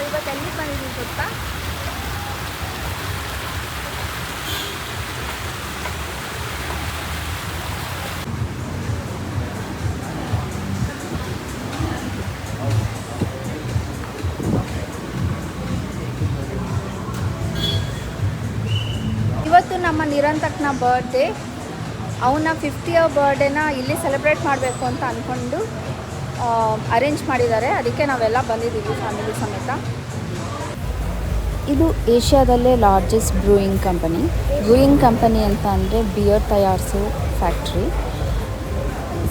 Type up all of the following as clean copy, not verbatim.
ನಾವಿವತ್ತು ಎಲ್ಲಿ ಬಂದಿದ್ದೀವಿ ಗೊತ್ತಾ? ಇವತ್ತು ನಮ್ಮ ನಿರಂತಕ್ನ ಬರ್ಡೇ. ಅವನ 50th ಬರ್ಡೇನ ಇಲ್ಲಿ ಸೆಲೆಬ್ರೇಟ್ ಮಾಡಬೇಕು ಅಂತ ಅಂದ್ಕೊಂಡು ಅರೇಂಜ್ ಮಾಡಿದ್ದಾರೆ. ಅದಕ್ಕೆ ನಾವೆಲ್ಲ ಬಂದಿದ್ದೀವಿ ಫ್ಯಾಮಿಲಿ ಸಮೇತ. ಇದು ಏಷ್ಯಾದಲ್ಲೇ largest brewing company. Brewing company ಅಂತ ಅಂದರೆ ಬಿಯರ್ ತಯಾರಿಸೋ ಫ್ಯಾಕ್ಟ್ರಿ.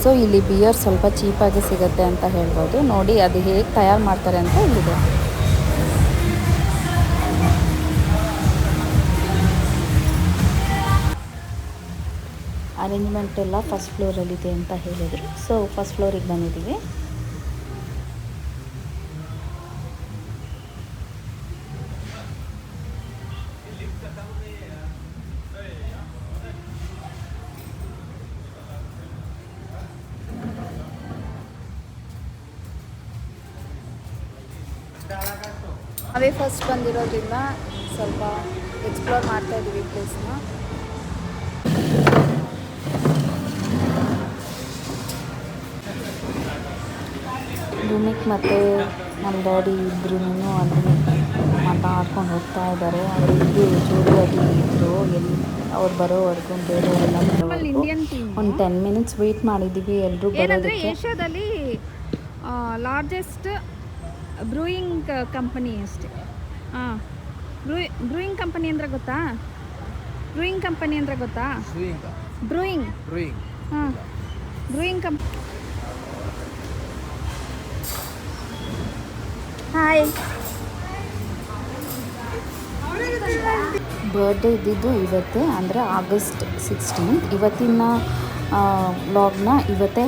ಸೊ ಇಲ್ಲಿ ಬಿಯರ್ ಸ್ವಲ್ಪ ಚೀಪಾಗಿ ಸಿಗುತ್ತೆ ಅಂತ ಹೇಳ್ಬೋದು. ನೋಡಿ ಅದು ಹೇಗೆ ತಯಾರು ಮಾಡ್ತಾರೆ ಅಂತ ಇಲ್ಲಿದೆ. ಅರೇಂಜ್ಮೆಂಟ್ ಎಲ್ಲ ಫಸ್ಟ್ ಫ್ಲೋರಲ್ಲಿದೆ ಅಂತ ಹೇಳಿದರು. ಸೊ ಫಸ್ಟ್ ಫ್ಲೋರಿಗೆ ಬಂದಿದ್ದೀವಿ. ನಾವೇ ಫಸ್ಟ್ ಬಂದಿರೋದ್ರಿಂದ ಸ್ವಲ್ಪ ಎಕ್ಸ್ಪ್ಲೋರ್ ಮಾಡ್ತಾ ಇದ್ದೀವಿ ಪ್ಲೇಸ್ನ. ಭೂಮಿಕ್ ಮತ್ತು ನಮ್ಮ ಡ್ಯಾಡಿ ಇಬ್ಬರೂ ಅಲ್ಲಿ ಮಾತಾಡ್ಕೊಂಡು ಹೋಗ್ತಾ ಇದ್ದಾರೆ. ಅವರಿಬ್ಬರು ಜೋಡಿಯಾಗಿ ಇದ್ದರು. ಎಲ್ಲಿ ಅವ್ರು ಬರೋವರೆಗೂ ಬೇರೆ ಎಲ್ಲ ಒಂದು 10 minutes ವೆಯ್ಟ್ ಮಾಡಿದ್ದೀವಿ ಎಲ್ಲರೂ ಬರೋದಕ್ಕೆ. ಏಷ್ಯಾದಲ್ಲಿ ಲಾರ್ಜೆಸ್ಟ್ ಬ್ರೂಯಿಂಗ್ ಕಂಪನಿ ಅಷ್ಟೇ. ಹಾಂ, ಬ್ರೂಯಿಂಗ್ ಕಂಪನಿ ಅಂದರೆ ಗೊತ್ತಾ? ಬ್ರೂಯಿಂಗ್ ಕಂಪನಿ ಅಂದರೆ ಗೊತ್ತಾ? ಬ್ರೂಯಿಂಗ್ ಹಾಂ, ಬ್ರೂಯಿಂಗ್ ಕಂಪನಿ. ಹಾಯ್. ಬರ್ಡೇ ಇದ್ದಿದ್ದು ಇವತ್ತೇ, ಅಂದರೆ August 16th. ಇವತ್ತಿನ ವ್ಲಾಗ್ನ ಇವತ್ತೇ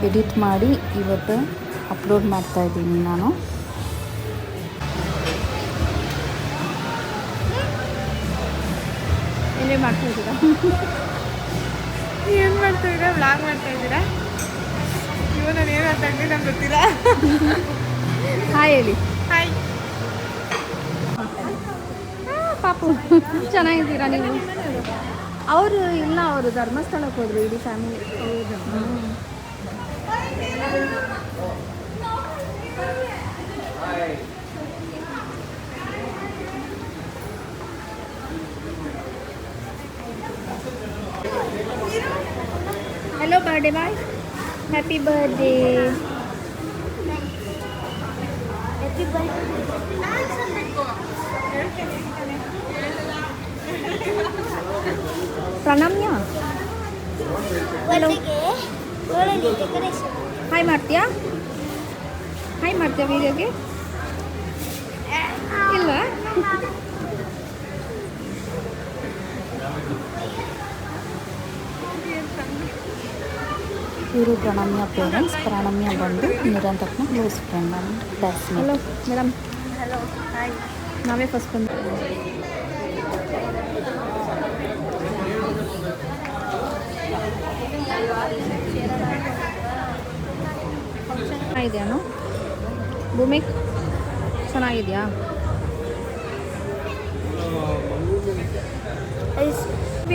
ಎಡಿಟ್ ಮಾಡಿ ಇವತ್ತೇ ಅಪ್ಲೋಡ್ ಮಾಡ್ತಾ ಇದ್ದೀನಿ ನಾನು. ಏನೇ ಮಾಡ್ತಾ ಇದ್ದೀರಾ? ಏನು ಮಾಡ್ತಾ ಇದ್ದೀರಾ? ವ್ಲಾಗ್ ಮಾಡ್ತಾ ಇದ್ದೀರಾ? ಇವಾಗ ನಾನು ಏನು ಮಾಡ್ತಾ ಇದ್ದೀನಿ ನಂಗೆ ಗೊತ್ತಿಲ್ಲ. ಹಾಯ್ ಹೇಳಿ. ಹಾಯ್ ಪಾಪು, ಚೆನ್ನಾಗಿದ್ದೀರಾ ನೀವು? ಅವರು ಇಲ್ಲ, ಅವರು ಧರ್ಮಸ್ಥಳಕ್ಕೆ ಹೋದರು ಇಡೀ family. Hello birthday boy, happy birthday. Happy birthday. प्रणम्य, हेलो. हाय ಮಾಡ್ತೀಯಾ? ಹಾಯ್ ಮಾಡ್ತೀಯಾ ವೀಡಿಯೋಗೆ? ಇಲ್ಲ. ಇವರು ಪ್ರಣಮ್ಯ ಪೇರೆಂಟ್ಸ್. ಪ್ರಣಮ್ಯ ಬಂದು ನಿರಂತಕ್ನ close friend and classmate. Hello madam. Hello, hi. ನಾವೇ ಫಸ್ಟ್ ಬಂದು ಚೆನ್ನಾಗಿದೆಯಾ? ಭೂಮಿಕ್ ಚೆನ್ನಾಗಿದೆಯಾ?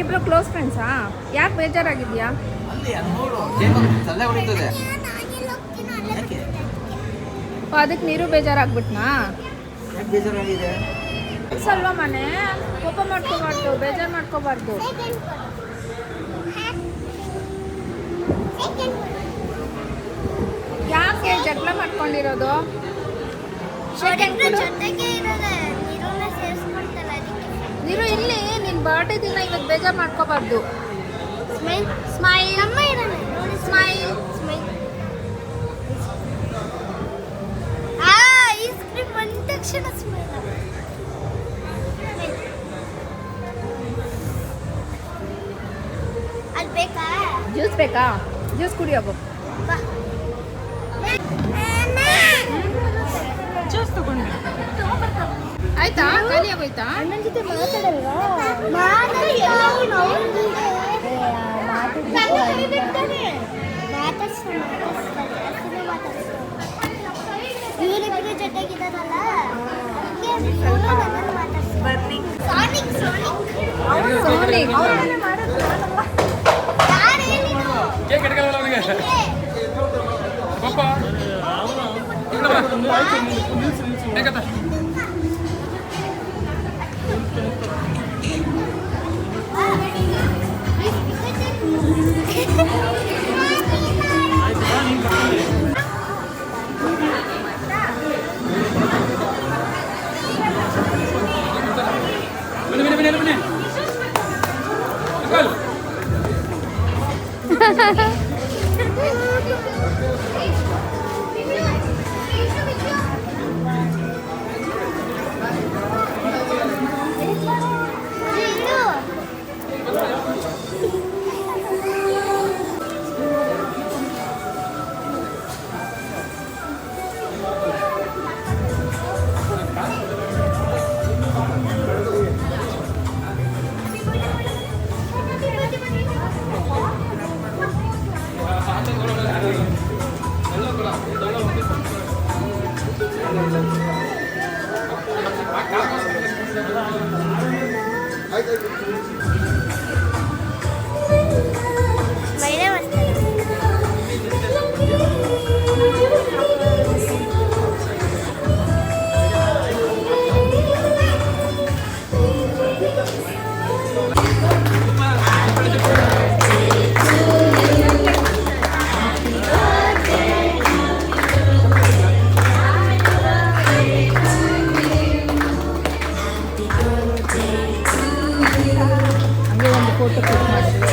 ಇಬ್ಬರು ಕ್ಲೋಸ್ ಫ್ರೆಂಡ್ಸಾ? ಯಾಕೆ ಬೇಜಾರಾಗಿದೆಯಾ? ಅದಕ್ಕೆ ನೀರು ಬೇಜಾರಾಗ್ಬಿಟ್ನಾ? ಸಲ್ವಾ ಮನೆ ಕೋಪ ಮಾಡ್ಕೋಬಾರ್ದು, ಬೇಜಾರು ಮಾಡ್ಕೋಬಾರ್ದು. ಯಾಕೆ ಜಗಳ ಮಾಡ್ಕೊಂಡಿರೋದು? ನೀರು ಇಲ್ಲಿ ನಿನ್ನ ಬರ್ಡೇ ದಿನ ಇವತ್ತು ಬೇಜಾರು ಮಾಡ್ಕೋಬಾರ್ದು. Smile smile smile smile. Ice cream ಬಂದ ತಕ್ಷಣ ಸ್ಮೈಲ್. ಅಲ್ಲಿ ಬೇಕಾ ಜ್ಯೂಸ್? ಬೇಕಾ ಜ್ಯೂಸ್ ಕುಡಿಯೋಗು. ಜ್ಯೂಸ್ ತಗೊಂಡು ಆಯ್ತಾ? ಖಾಲಿ ಆಗೋಯ್ತಾ? ಅಣ್ಣನ ಜೊತೆ ಮಾತಾಡಲ್ವಾ? ಇವರಿಬ್ಬರು ಜೊತೆಗಿದ್ದಾರಲ್ಲ. ಹಂಗೆ ಒಂದು ಫೋಟೋ ಕ್ಲಿಕ್ ಮಾಡಿದ್ವಿ.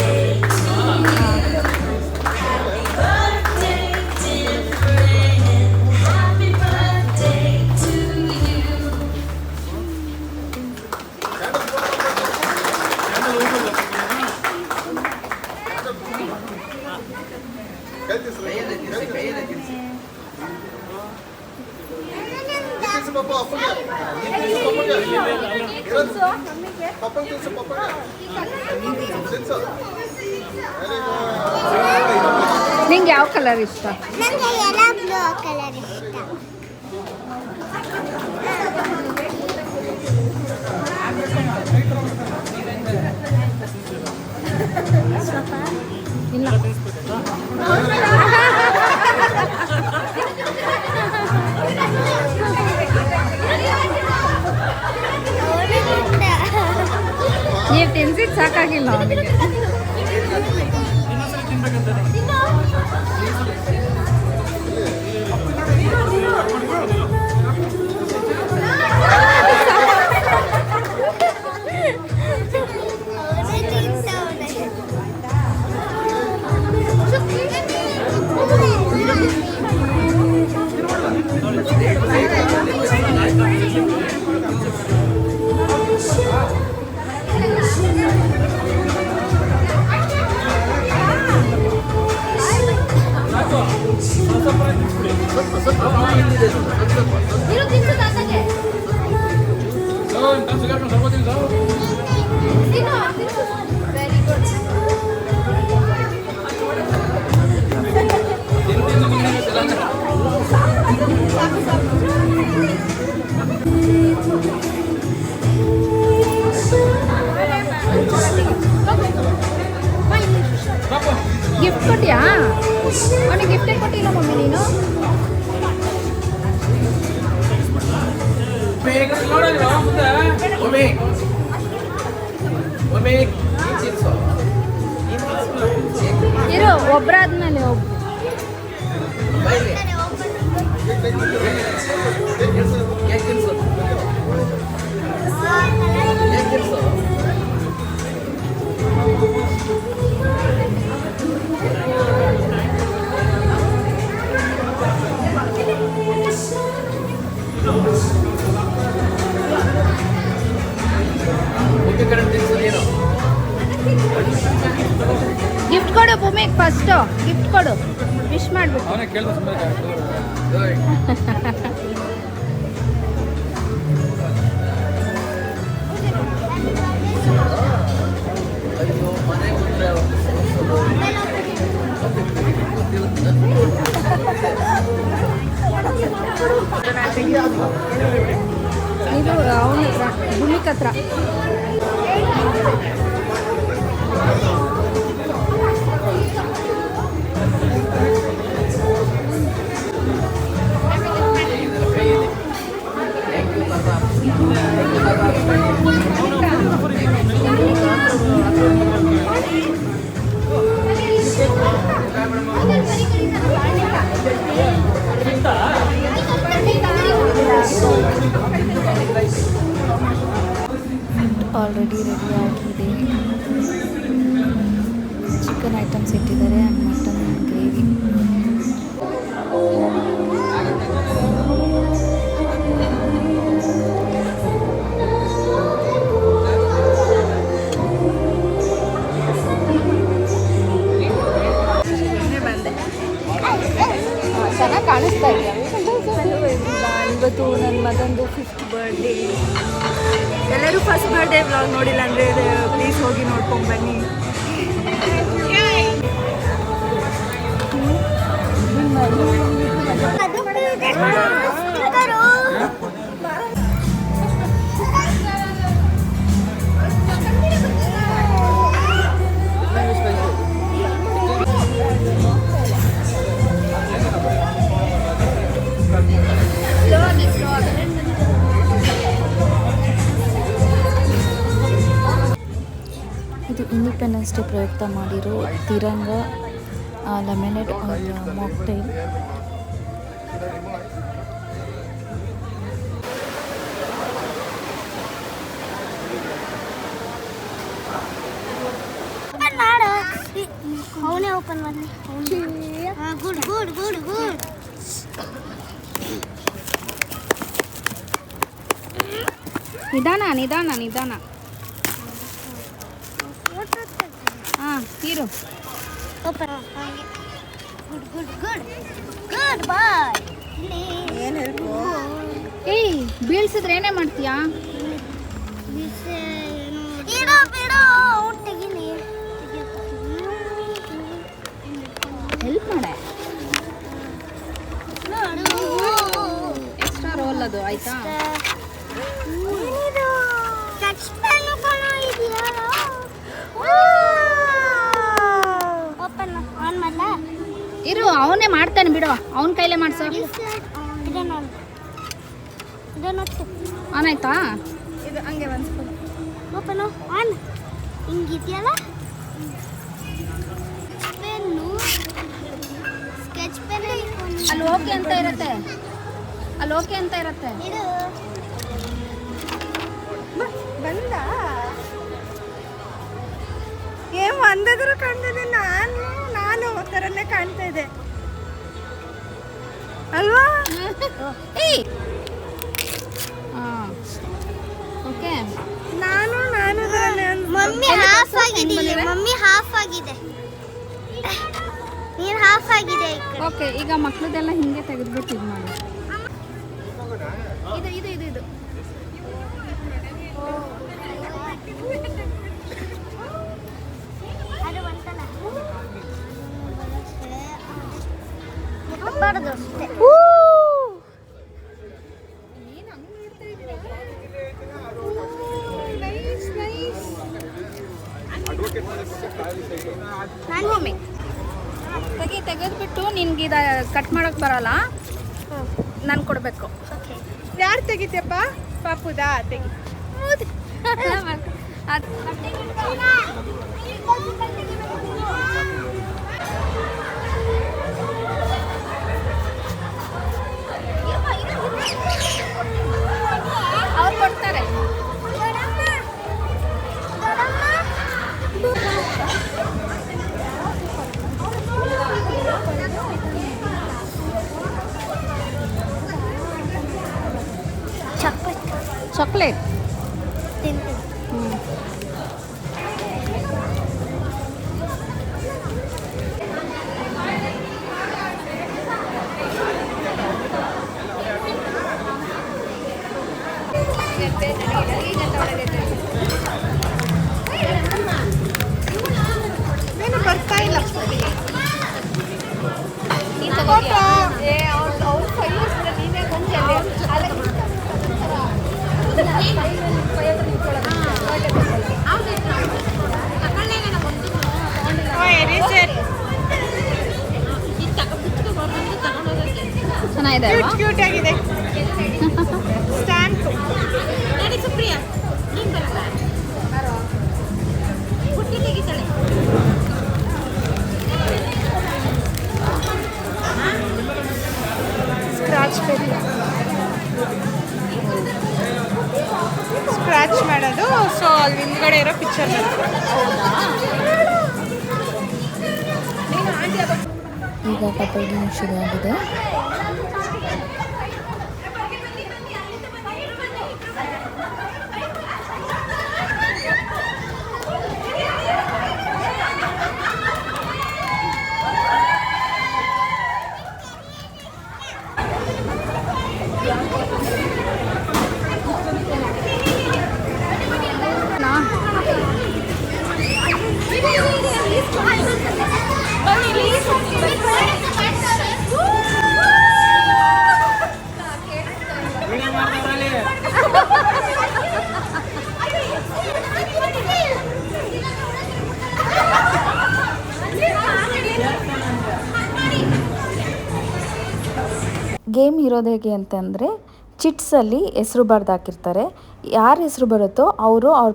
ನಿಂಗೆ ಯಾವ ಕಲರ್ ಇಷ್ಟ? ನನಗೆ ಎಲ್ಲ ಬ್ಲೂ ಕಲರ್ ಇಷ್ಟ. ಇಲ್ಲ ನೀವು ತಿನ್ಸಿದ್ ಸಾಕಾಗಿಲ್ಲ ಅವನಿಗೆ. ಗಿಫ್ಟ್ ಕೊಟ್ಟಿಯಾ? ಅವನಿಗೆ ಗಿಫ್ಟೇ ಕೊಟ್ಟಿಲ್ಲ ಮಮ್ಮಿ ನೀನು. ಇರು, ಒಬ್ಬರಾದ್ಮೇಲೆ ಒಬ್ಬ. ಗಿಫ್ಟ್ ಕೊಡು ಭೂಮಿಗೆ ಫಸ್ಟು, ಗಿಫ್ಟ್ ಕೊಡು, ವಿಶ್ ಮಾಡ್ಬಿಟ್ಟು. ಇದು ಅವನ ಹತ್ರ ಭೂಮಿಕ್ ಹತ್ರ. ಆಲ್ರೆಡಿ ರೆಡಿ ಆಗಿದೆ. ಚಿಕನ್ ಐಟಮ್ಸ್ ಇಟ್ಟಿದ್ದಾರೆ ಆ್ಯಂಡ್ ಮಟನ್ ಗ್ರೇವಿ. ಬಂದೆ. ಚೆನ್ನಾಗಿ ಕಾಣಿಸ್ತಾ ಇದೆಯಾ? ಇವತ್ತು ನನ್ನ ಮಗಂದು 5th ಬರ್ಡೇ. ಎಲ್ಲರೂ ಫಸ್ಟ್ ಬರ್ಡೇ ವ್ಲಾಗ್ ನೋಡಿಲ್ಲ ಅಂದರೆ ಪ್ಲೀಸ್ ಹೋಗಿ ನೋಡ್ಕೊಂಡು ಬನ್ನಿ. ಇದು ಇಂಡಿಪೆಂಡೆನ್ಸ್ ಡೇ ಪ್ರಯುಕ್ತ ಮಾಡಿರೋ ತಿರಂಗ ಲೆಮನೇಡ್ ಮಾಕ್ಟೈಲ್. ಅವನೇ ಓಪನ್ ಮಾಡಿ. Good good good good. ನಿಧಾನ ನಿಧಾನ ನಿಧಾನ. ಹಾಂ ತೀರು. Open. Good good good good bye. ಏಯ್ ಬೀಳ್ಸಿದ್ರೆ ಏನೇ ಮಾಡ್ತೀಯಾ? ಇಡೋ ಬಿಡೋ ತೆಗಿಲಿ. ಹೆಲ್ಪ್ ಮಾಡೆ. ಎಕ್ಸ್ಟ್ರಾ ರೋಲ್ ಅದು ಆಯ್ತಾ? ಇರು ಅವನೇ ಮಾಡ್ತಾನೆ ಬಿಡು, ಅವನ ಕೈಲೇ ಮಾಡ್ಸೋ. ಆನ್ ಆಯ್ತಾ? ಇದು ಹಂಗೆ ಒಂದ್ಸ್ಕೊಂಡು ಓಪನ್ ಆನ್. ಹಿಂಗಿದೆಯಲ್ಲ ಪೆನ್ನು, ಸ್ಕೆಚ್ ಪೆನ್. ಅಲ್ಲಿ ಓಕೆ ಅಂತ ಇರುತ್ತೆ, ಅಲ್ಲಿ ಓಕೆ ಅಂತ ಇರುತ್ತೆ. ಇದು ಬಂದ ಏನು ಒಂದಾದ್ರೂ ಕಾಣ್ತಿದೆ. ನಾನು ಥರನೇ ಕಾಣ್ತಾ ಇದೆ ಅಲ್ವಾ? ಹಾಂ ಓಕೆ. ನಾನು ಮಮ್ಮಿ ಹಾಫ್ ಆಗಿದೆ. ಮಮ್ಮಿ ಹಾಫ್ ಆಗಿದೆ. ನೀನು ಹಾಫ್ ಆಗಿದೆ. ಓಕೆ ಈಗ ಮಕ್ಳದೆಲ್ಲ ಹಿಂಗೆ ತೆಗೆದ್ಬಿಟ್ಟು ಇದು ಮಾಡಿ. ಇದು ಇದು ಇದು ಇದು ಅದು ಬಂತಲ್ಲ ಮುಟ್ಟಬಾರ್ದು ಅಷ್ಟೇ. ತೆಗೆದ್ಬಿಟ್ಟು ನಿನ್ಗೆ ಇದು ಕಟ್ ಮಾಡೋಕೆ ಬರಲ್ಲ, ನಾನು ಕೊಡಬೇಕು. ಯಾರು ತೆಗಿತೀಯಪ್ಪ? ಪಾಪುದಾ ತೆಗಿ. ಅವ್ರು ಕೊಡ್ತಾರೆ. ಚಾಕ್ಲೇಟ್. ಏನು ಬರ್ತಾ ಇಲ್ಲ. ಚೆನ್ನಾಗಿದೆ ಅಲ್ವಾ? ಕ್ಯೂಟ್ ಆಗಿದೆ ಸ್ಟ್ಯಾಂಪ್. ಸ್ಕ್ರಾಚ್ ಮಾಡೋದು. ಸೊ ಅಲ್ಲಿ ಹಿಂದ್ಗಡೆ ಇರೋ ಪಿಕ್ಚರ್ ಈಗ ಕಬಡ್ಡಿ ಶುರುವಾಗಿದೆ. ಗೇಮ್ ಇರೋದು ಹೇಗೆ ಅಂತಂದರೆ ಚಿಟ್ಸಲ್ಲಿ ಹೆಸರು ಬರೆದು ಹಾಕಿರ್ತಾರೆ. ಯಾರ ಹೆಸರು ಬರುತ್ತೋ ಅವರು ಅವ್ರ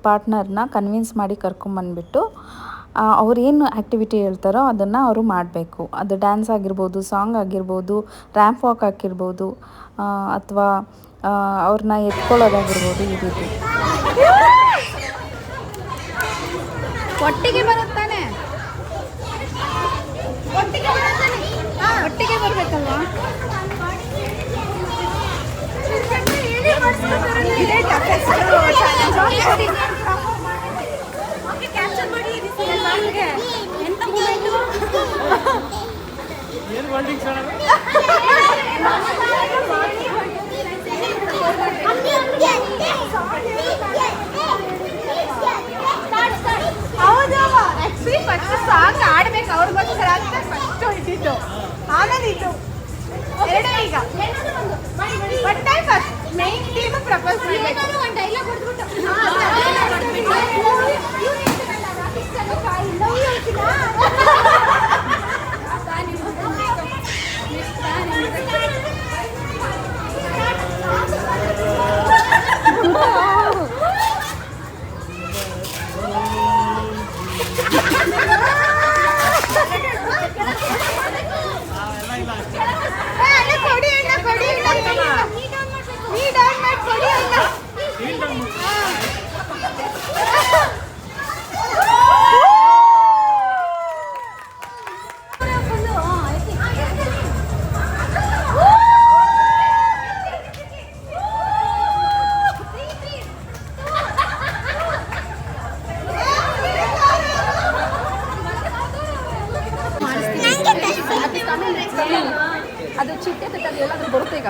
ಪಾರ್ಟ್ನರ್ನ ಕನ್ವಿನ್ಸ್ ಮಾಡಿ ಕರ್ಕೊಂಬಂದ್ಬಿಟ್ಟು ಅವ್ರೇನು ಆ್ಯಕ್ಟಿವಿಟಿ ಹೇಳ್ತಾರೋ ಅದನ್ನು ಅವರು ಮಾಡಬೇಕು. ಅದು ಡ್ಯಾನ್ಸ್ ಆಗಿರ್ಬೋದು, ಸಾಂಗ್ ಆಗಿರ್ಬೋದು, ರ್ಯಾಂಪ್ ವಾಕ್ ಆಗಿರ್ಬೋದು, ಅಥವಾ ಅವ್ರನ್ನ ಎತ್ಕೊಳ್ಳೋದಾಗಿರ್ಬೋದು. ಈ ರೀತಿ ಒಟ್ಟಿಗೆ ಬರುತ್ತಾನೆ, ಒಟ್ಟಿಗೆ ಬರ್ಬೇಕಲ್ವಾ? ಫಸ್ಟ್ ಸಾಂಗ್ ಆಡ್ಬೇಕು ಅವ್ರಿಗೋಸ್ಕರ ಅಂತ ಫಸ್ಟ್ ಇದ್ದಿದ್ದು. ಆಮೇಲೆ ಇದು ಎರಡೇ. ಈಗ one time first main team propose ಮಾಡಬೇಕು. ಅದು ಚಿಟ್ಟೆ ತಟ್ಟಲ್ಲಿ ಎಲ್ಲಾದ್ರೂ ಬರುತ್ತೆ ಈಗ.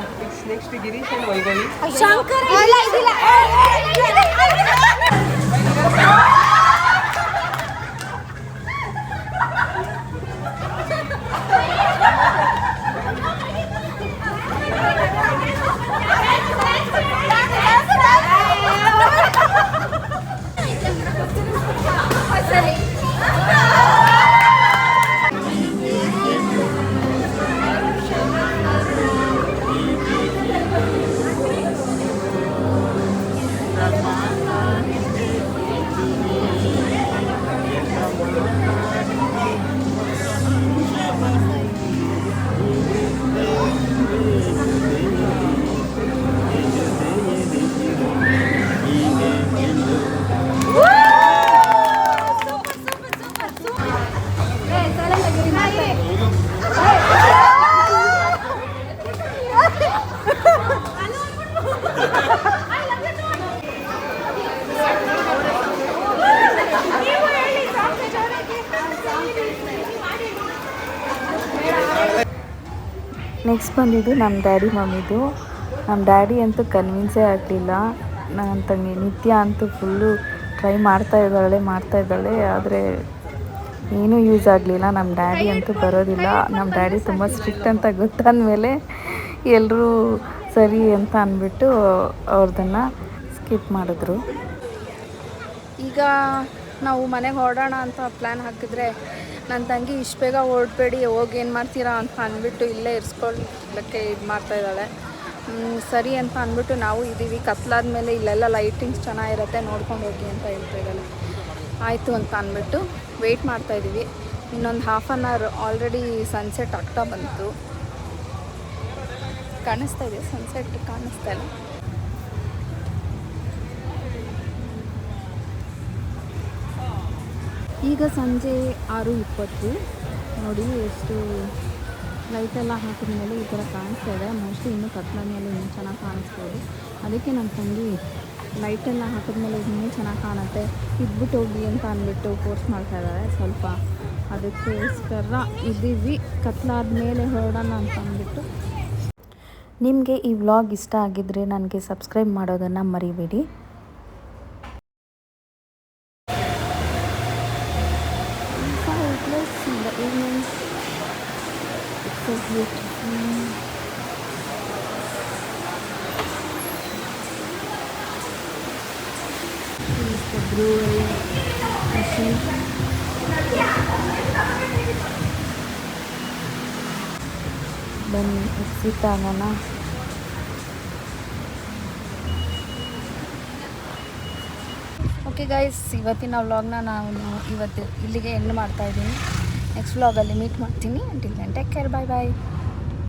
Next Girish and Vaibhavi. Shankar next ಬಂದಿದ್ದು ನಮ್ಮ ಡ್ಯಾಡಿ ಮಮ್ಮಿದು. ನಮ್ಮ ಡ್ಯಾಡಿ ಅಂತೂ ಕನ್ವಿನ್ಸೇ ಆಗಲಿಲ್ಲ. ನನ್ನ ತಂಗಿ ನಿತ್ಯ ಅಂತೂ ಫುಲ್ಲು ಟ್ರೈ ಮಾಡ್ತಾ ಇದ್ದಾಳೆ, ಆದರೆ ಏನೂ ಯೂಸ್ ಆಗಲಿಲ್ಲ. ನಮ್ಮ ಡ್ಯಾಡಿ ಅಂತೂ ಬರೋದಿಲ್ಲ. ನಮ್ಮ ಡ್ಯಾಡಿ ತುಂಬ ಸ್ಟ್ರಿಕ್ಟ್ ಅಂತ ಗೊತ್ತಾದ ಮೇಲೆ ಎಲ್ಲರೂ ಸರಿ ಅಂತ ಅಂದ್ಬಿಟ್ಟು ಅವ್ರದನ್ನು ಸ್ಕಿಪ್ ಮಾಡಿದ್ರು. ಈಗ ನಾವು ಮನೆಗೆ ಹೊರಡೋಣ ಅಂತ ಪ್ಲ್ಯಾನ್ ಹಾಕಿದ್ರೆ ನನ್ನ ತಂಗಿ ಇಷ್ಟು ಬೇಗ ಹೊರಡಬೇಡಿ, ಹೋಗಿ ಏನು ಮಾಡ್ತೀರಾ ಅಂತ ಅಂದ್ಬಿಟ್ಟು ಇಲ್ಲೇ ಇರಿಸ್ಕೊಳ್ಳೋಕ್ಕೆ ಇದು ಮಾಡ್ತಾಯಿದ್ದಾಳೆ. ಸರಿ ಅಂತ ಅಂದ್ಬಿಟ್ಟು ನಾವು ಇದ್ದೀವಿ. ಕತ್ಲಾದ್ಮೇಲೆ ಇಲ್ಲೆಲ್ಲ ಲೈಟಿಂಗ್ಸ್ ಚೆನ್ನಾಗಿರುತ್ತೆ, ನೋಡ್ಕೊಂಡು ಹೋಗಿ ಅಂತ ಹೇಳ್ತಾ ಇದ್ದಾಳೆ. ಆಯಿತು ಅಂತ ಅಂದ್ಬಿಟ್ಟು ವೆಯ್ಟ್ ಮಾಡ್ತಾಯಿದ್ದೀವಿ. ಇನ್ನೊಂದು half an hour already sunset ಆಗ್ತಾ ಬಂತು. ಕಾಣಿಸ್ತಾ ಇದೆ ಸನ್ಸೆಟ್, ಕಾಣಿಸ್ತಾ ಇಲ್ಲ. ಈಗ ಸಂಜೆ 6:20 ನೋಡಿ, ಎಷ್ಟು ಲೈಟೆಲ್ಲ ಹಾಕಿದ್ಮೇಲೆ ಈ ಥರ ಕಾಣಿಸ್ತಾ ಇದೆ. ಮೋಸ್ಟ್ಲಿ ಇನ್ನೂ ಕತ್ಲ ಮೇಲೆ ಇನ್ನೂ ಚೆನ್ನಾಗಿ ಕಾಣಿಸ್ಬೋದು. ಅದಕ್ಕೆ ನಮ್ಮ ತಂಗಿ ಲೈಟೆಲ್ಲ ಹಾಕಿದ್ಮೇಲೆ ಇನ್ನೂ ಚೆನ್ನಾಗಿ ಕಾಣುತ್ತೆ, ಇದ್ಬಿಟ್ಟು ಹೋಗಿ ಅಂತ ಅಂದ್ಬಿಟ್ಟು ಫೋರ್ಸ್ ಮಾಡ್ತಾ ಇದ್ದಾರೆ. ಸ್ವಲ್ಪ ಅದಕ್ಕೋಸ್ಕರ ಇದ್ದೀವಿ, ಕತ್ಲಾದ್ಮೇಲೆ ಹೊರಡೋಣ ಅಂತ ಅಂದ್ಬಿಟ್ಟು. ನಿಮಗೆ ಈ ವ್ಲಾಗ್ ಇಷ್ಟ ಆಗಿದ್ದರೆ ನನಗೆ ಸಬ್ಸ್ಕ್ರೈಬ್ ಮಾಡೋದನ್ನು ಮರಿಬೇಡಿ. So beautiful. This is the brewery machine. ಬನ್ನಿ ಎಕ್ಸಿಟ್ ಆಗೋಣ. ಓಕೆ ಗೈಸ್, ಇವತ್ತಿನ ವ್ಲಾಗ್ನ ನಾನು ಇವತ್ತು ಇಲ್ಲಿಗೆ ಎಂಡ್ ಮಾಡ್ತಾಯಿದ್ದೀನಿ. ನೆಕ್ಸ್ಟ್ ವ್ಲಾಗಲ್ಲಿ ಮೀಟ್ ಮಾಡ್ತೀನಿ. ಅಂಟಿಲ್ ದೆನ್ ಟೇಕ್ ಕೇರ್, ಬಾಯ್ ಬಾಯ್.